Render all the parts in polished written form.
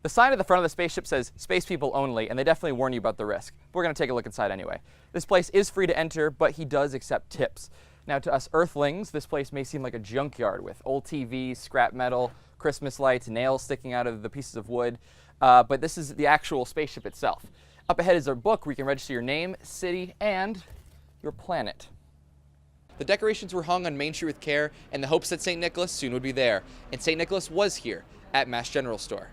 The sign at the front of the spaceship says space people only, and they definitely warn you about the risk. But we're going to take a look inside anyway. This place is free to enter, but he does accept tips. Now, to us Earthlings, this place may seem like a junkyard with old TVs, scrap metal, Christmas lights, nails sticking out of the pieces of wood. But this is the actual spaceship itself. Up ahead is our book where you can register your name, city, and your planet. The decorations were hung on Main Street with care in the hopes that St. Nicholas soon would be there. And St. Nicholas was here at Mass General Store.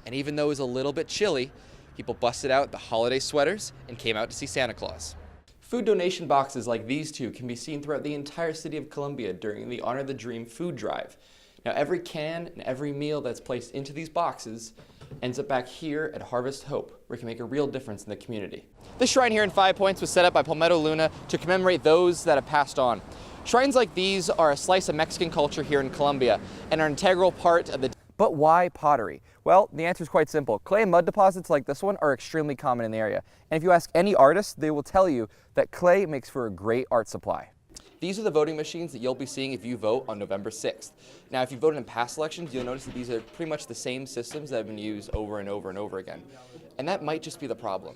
And even though it was a little bit chilly, people busted out the holiday sweaters and came out to see Santa Claus. Food donation boxes like these two can be seen throughout the entire city of Columbia during the Honor the Dream food drive. Now, every can and every meal that's placed into these boxes ends up back here at Harvest Hope, where it can make a real difference in the community. This shrine here in 5 Points was set up by Palmetto Luna to commemorate those that have passed on. Shrines like these are a slice of Mexican culture here in Columbia and are an integral part of the... But why pottery? Well, the answer is quite simple. Clay and mud deposits like this one are extremely common in the area. And if you ask any artist, they will tell you that clay makes for a great art supply. These are the voting machines that you'll be seeing if you vote on November 6th. Now, if you voted in past elections, you'll notice that these are pretty much the same systems that have been used over and over and over again. And that might just be the problem.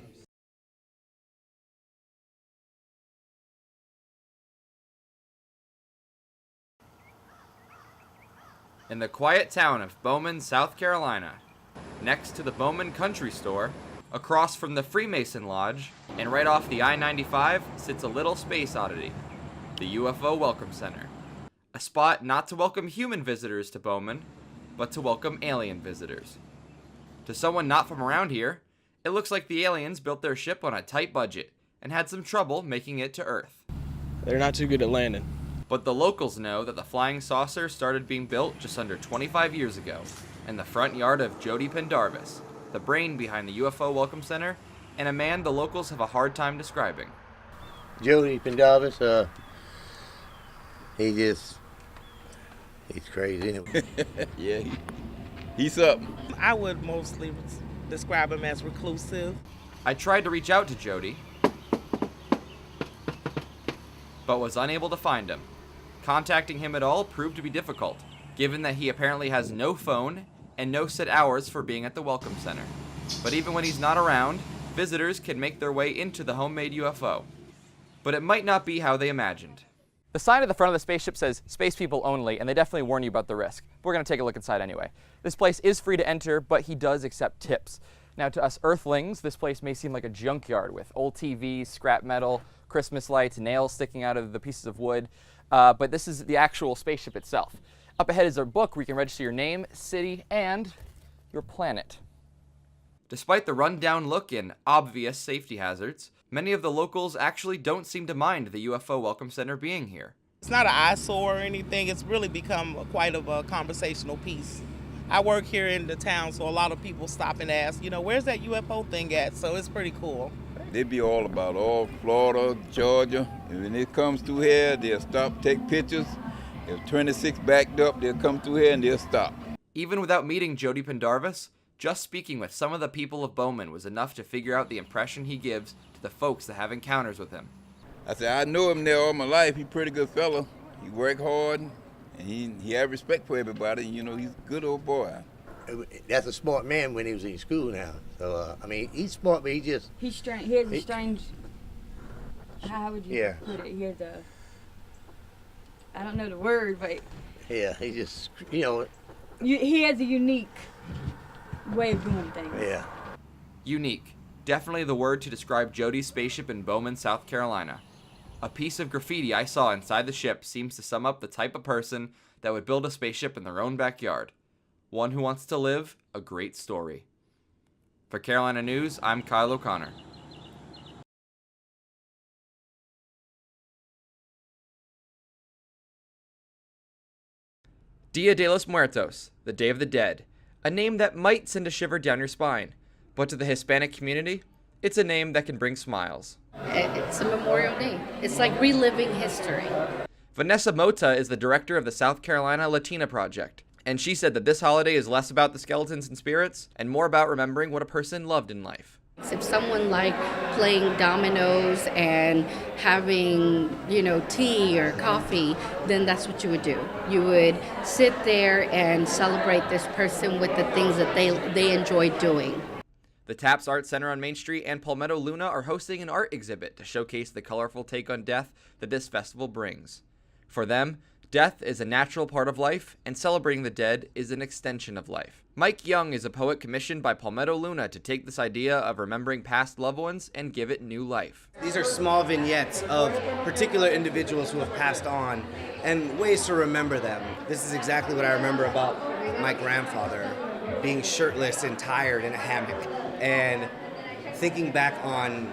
In the quiet town of Bowman, South Carolina, next to the Bowman Country Store, across from the Freemason Lodge, and right off the I-95 sits a little space oddity, the UFO Welcome Center. A spot not to welcome human visitors to Bowman, but to welcome alien visitors. To someone not from around here, it looks like the aliens built their ship on a tight budget and had some trouble making it to Earth. They're not too good at landing. But the locals know that the flying saucer started being built just under 25 years ago in the front yard of Jody Pendarvis, the brain behind the UFO Welcome Center, and a man the locals have a hard time describing. Jody Pendarvis, he's crazy anyway. Yeah, he's up. I would mostly describe him as reclusive. I tried to reach out to Jody, but was unable to find him. Contacting him at all proved to be difficult, given that he apparently has no phone and no set hours for being at the Welcome Center. But even when he's not around, visitors can make their way into the homemade UFO. But it might not be how they imagined. The sign at the front of the spaceship says space people only, and they definitely warn you about the risk. We're going to take a look inside anyway. This place is free to enter, but he does accept tips. Now, to us Earthlings, this place may seem like a junkyard with old TVs, scrap metal, Christmas lights, nails sticking out of the pieces of wood. But this is the actual spaceship itself. Up ahead is our book where you can register your name, city, and your planet. Despite the run-down look and obvious safety hazards, many of the locals actually don't seem to mind the UFO Welcome Center being here. It's not an eyesore or anything. It's really become quite of a conversational piece. I work here in the town, so a lot of people stop and ask, where's that UFO thing at? So it's pretty cool. They be all about all Florida, Georgia. And when it comes through here, they'll stop, take pictures. If 26 backed up, they'll come through here and they'll stop. Even without meeting Jody Pendarvis, just speaking with some of the people of Bowman was enough to figure out the impression he gives to the folks that have encounters with him. I said, I know him there all my life. He's a pretty good fella. He work hard, and he have respect for everybody. He's a good old boy. That's a smart man when he was in school now. So, he's smart, but he's strange. He has a strange, how would you put it? He has I don't know the word, but... Yeah, he just, he has a unique way of doing things. Yeah. Unique. Definitely the word to describe Jody's spaceship in Bowman, South Carolina. A piece of graffiti I saw inside the ship seems to sum up the type of person that would build a spaceship in their own backyard. One who wants to live a great story. For Carolina News, I'm Kyle O'Connor. Dia de los Muertos, the Day of the Dead, a name that might send a shiver down your spine, but to the Hispanic community, it's a name that can bring smiles. It's a Memorial Day. It's like reliving history. Vanessa Mota is the director of the South Carolina Latina Project, and she said that this holiday is less about the skeletons and spirits and more about remembering what a person loved in life. If someone liked playing dominoes and having, tea or coffee, then that's what you would do. You would sit there and celebrate this person with the things that they enjoy doing. The TAPS Art Center on Main Street and Palmetto Luna are hosting an art exhibit to showcase the colorful take on death that this festival brings. For them, death is a natural part of life, and celebrating the dead is an extension of life. Mike Young is a poet commissioned by Palmetto Luna to take this idea of remembering past loved ones and give it new life. These are small vignettes of particular individuals who have passed on and ways to remember them. This is exactly what I remember about my grandfather, being shirtless and tired in a hammock, and thinking back on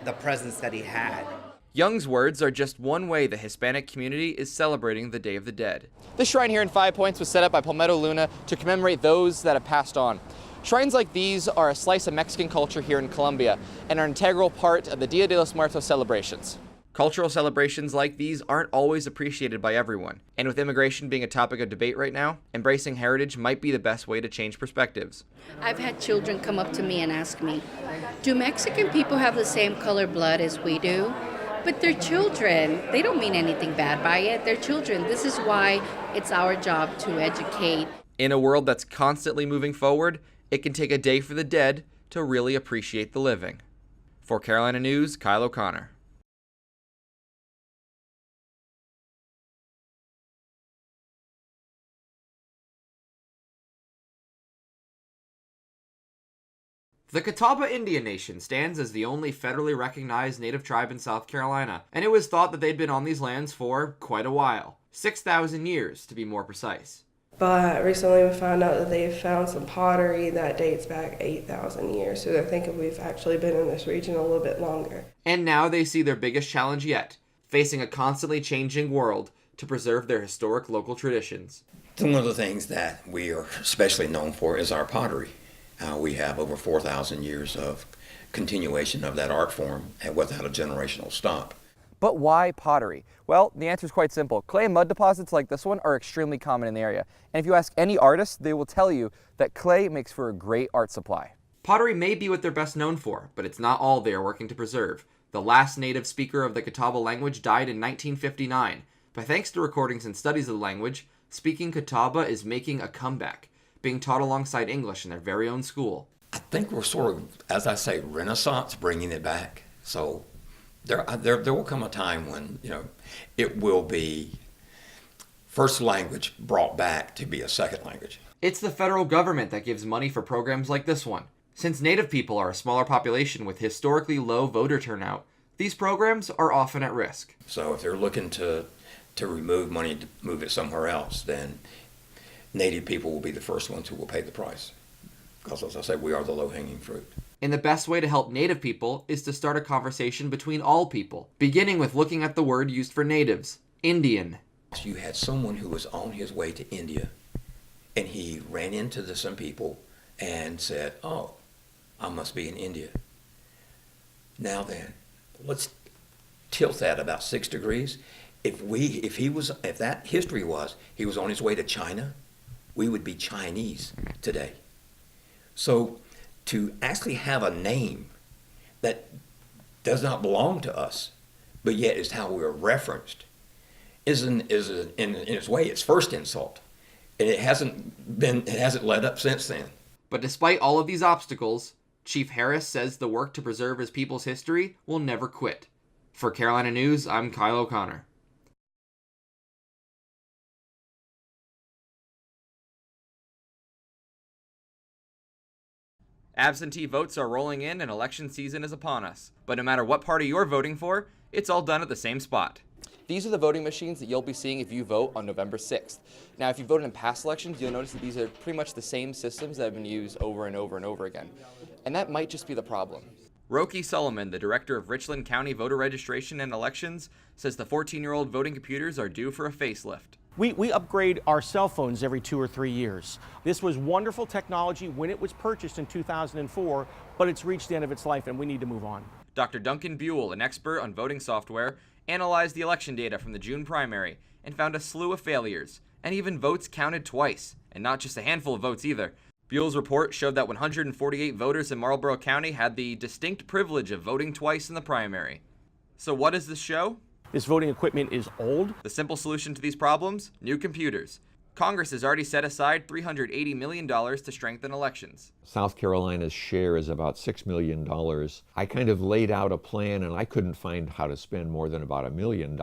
the presence that he had. Young's words are just one way the Hispanic community is celebrating the Day of the Dead. This shrine here in 5 Points was set up by Palmetto Luna to commemorate those that have passed on. Shrines like these are a slice of Mexican culture here in Colombia and are an integral part of the Dia de los Muertos celebrations. Cultural celebrations like these aren't always appreciated by everyone, and with immigration being a topic of debate right now, embracing heritage might be the best way to change perspectives. I've had children come up to me and ask me, do Mexican people have the same color blood as we do? But they're children. They don't mean anything bad by it. They're children. This is why it's our job to educate. In a world that's constantly moving forward, it can take a day for the dead to really appreciate the living. For Carolina News, Kyle O'Connor. The Catawba Indian Nation stands as the only federally recognized native tribe in South Carolina, and it was thought that they'd been on these lands for quite a while. 6,000 years, to be more precise. But recently we found out that they've found some pottery that dates back 8,000 years, so they're thinking we've actually been in this region a little bit longer. And now they see their biggest challenge yet, facing a constantly changing world to preserve their historic local traditions. One of the things that we are especially known for is our pottery. We have over 4,000 years of continuation of that art form without a generational stop. But why pottery? Well, the answer is quite simple. Clay and mud deposits like this one are extremely common in the area. And if you ask any artist, they will tell you that clay makes for a great art supply. Pottery may be what they're best known for, but it's not all they are working to preserve. The last native speaker of the Catawba language died in 1959. But thanks to recordings and studies of the language, speaking Catawba is making a comeback, being taught alongside English in their very own school. I think we're sort of, as I say, Renaissance, bringing it back. So there will come a time when, it will be first language brought back to be a second language. It's the federal government that gives money for programs like this one. Since Native people are a smaller population with historically low voter turnout, these programs are often at risk. So if they're looking to remove money to move it somewhere else, then Native people will be the first ones who will pay the price. Because, as I say, we are the low-hanging fruit. And the best way to help Native people is to start a conversation between all people, beginning with looking at the word used for natives, Indian. You had someone who was on his way to India, and he ran into some people and said, oh, I must be in India. Now then, let's tilt that about 6 degrees. If that history was, he was on his way to China, we would be Chinese today. So to actually have a name that does not belong to us, but yet is how we're referenced, in its way its first insult. And it hasn't let up since then. But despite all of these obstacles, Chief Harris says the work to preserve his people's history will never quit. For Carolina News, I'm Kyle O'Connor. Absentee votes are rolling in and election season is upon us. But no matter what party you're voting for, it's all done at the same spot. These are the voting machines that you'll be seeing if you vote on November 6th. Now, if you voted in past elections, you'll notice that these are pretty much the same systems that have been used over and over and over again. And that might just be the problem. Roki Solomon, the director of Richland County Voter Registration and Elections, says the 14-year-old voting computers are due for a facelift. We upgrade our cell phones every 2 or 3 years. This was wonderful technology when it was purchased in 2004, but it's reached the end of its life and we need to move on. Dr. Duncan Buell, an expert on voting software, analyzed the election data from the June primary and found a slew of failures, and even votes counted twice, and not just a handful of votes either. Buell's report showed that 148 voters in Marlboro County had the distinct privilege of voting twice in the primary. So what does this show? This voting equipment is old. The simple solution to these problems? New computers. Congress has already set aside $380 million to strengthen elections. South Carolina's share is about $6 million. I kind of laid out a plan and I couldn't find how to spend more than about $1 million.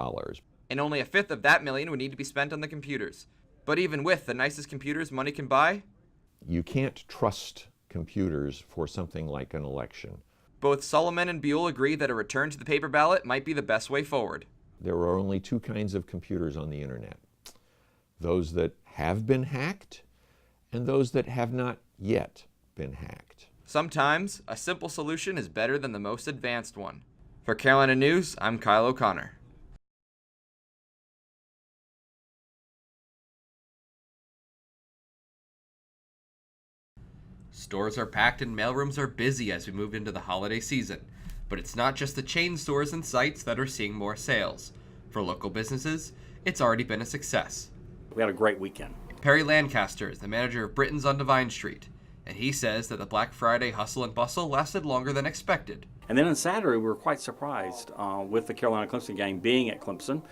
And only a fifth of that million would need to be spent on the computers. But even with the nicest computers money can buy, you can't trust computers for something like an election. Both Solomon and Buell agree that a return to the paper ballot might be the best way forward. There are only two kinds of computers on the internet. Those that have been hacked and those that have not yet been hacked. Sometimes a simple solution is better than the most advanced one. For Carolina News, I'm Kyle O'Connor. Stores are packed and mailrooms are busy as we move into the holiday season. But it's not just the chain stores and sites that are seeing more sales. For local businesses, it's already been a success. We had a great weekend. Perry Lancaster is the manager of Britton's on Divine Street, and he says that the Black Friday hustle and bustle lasted longer than expected. And then on Saturday, we were quite surprised with the Carolina-Clemson game being at Clemson.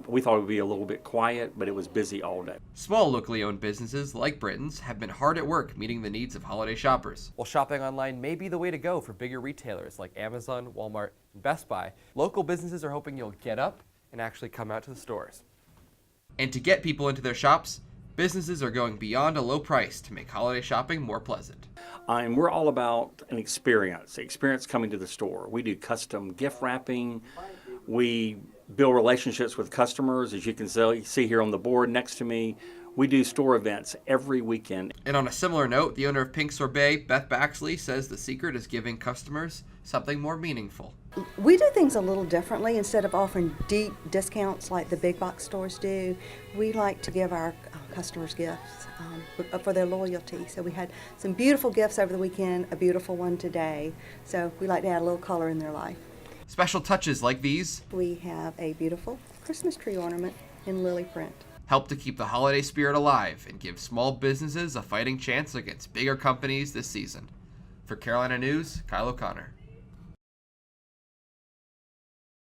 We thought it would be a little bit quiet, but it was busy all day. Small locally owned businesses like Britton's have been hard at work meeting the needs of holiday shoppers. While shopping online may be the way to go for bigger retailers like Amazon, Walmart, and Best Buy, local businesses are hoping you'll get up and actually come out to the stores. And to get people into their shops, businesses are going beyond a low price to make holiday shopping more pleasant. And we're all about an experience, the experience coming to the store. We do custom gift wrapping. We build relationships with customers, as you can see here on the board next to me. We do store events every weekend. And on a similar note, the owner of Pink Sorbet, Beth Baxley, says the secret is giving customers something more meaningful. We do things a little differently. Instead of offering deep discounts like the big box stores do, we like to give our customers gifts for their loyalty. So we had some beautiful gifts over the weekend, a beautiful one today. So we like to add a little color in their life. Special touches like these. We have a beautiful Christmas tree ornament in lily print. Help to keep the holiday spirit alive and give small businesses a fighting chance against bigger companies this season. For Carolina News, Kyle O'Connor.